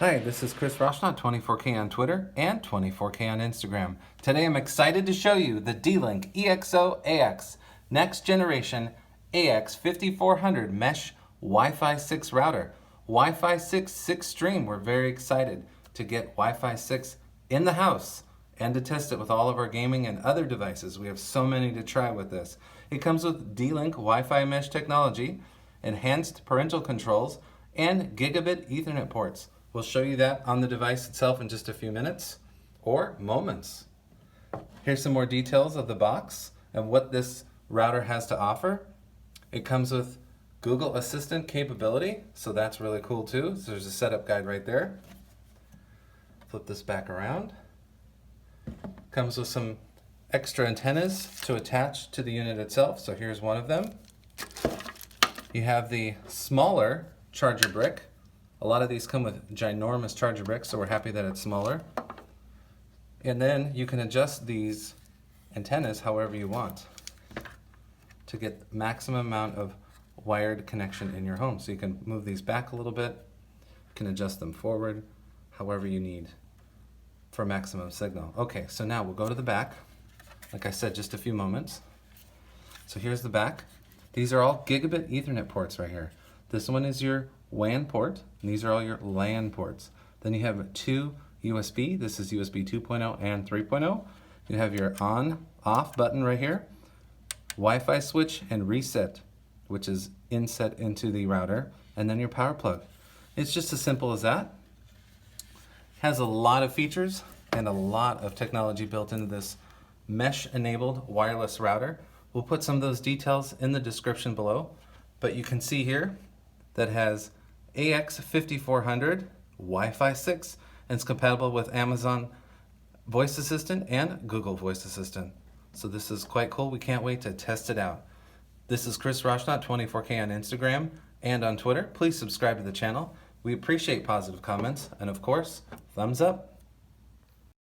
Hi, this is Chris Roshnaut, 24K on Twitter and 24K on Instagram. Today I'm excited to show you the Dlink EXO AX next generation AX5400 mesh Wi-Fi 6 router. Wi-Fi 6 stream. We're very excited to get Wi-Fi 6 in the house and to test it with all of our gaming and other devices. We have so many to try with this. It comes with Dlink Wi-Fi mesh technology, enhanced parental controls, and Gigabit Ethernet ports. We'll show you that on the device itself in just a few minutes or moments. Here's some more details of the box and what this router has to offer. It comes with Google Assistant capability, so that's really cool too. So there's a setup guide right there. Flip this back around. Comes with some extra antennas to attach to the unit itself. So here's one of them. You have the smaller charger brick. A lot of these come with ginormous charger bricks, so we're happy that it's smaller. And then you can adjust these antennas however you want to get the maximum amount of wired connection in your home. So you can move these back a little bit, you can adjust them forward, however you need for maximum signal. Okay, so now we'll go to the back. Like I said, just a few moments. So here's the back. These are all Gigabit Ethernet ports right here. This one is your WAN port, and these are all your LAN ports. Then you have two USB. This is USB 2.0 and 3.0. You have your on-off button right here, Wi-Fi switch and reset, which is inset into the router, and then your power plug. It's just as simple as that. Has a lot of features and a lot of technology built into this mesh-enabled wireless router. We'll put some of those details in the description below, but you can see here that has AX5400 Wi-Fi 6 and it's compatible with Amazon Voice Assistant and Google Voice Assistant. So this is quite cool. We can't wait to test it out. This is Chris Roshnaut, 24K on Instagram and on Twitter. Please subscribe to the channel. We appreciate positive comments and of course, thumbs up.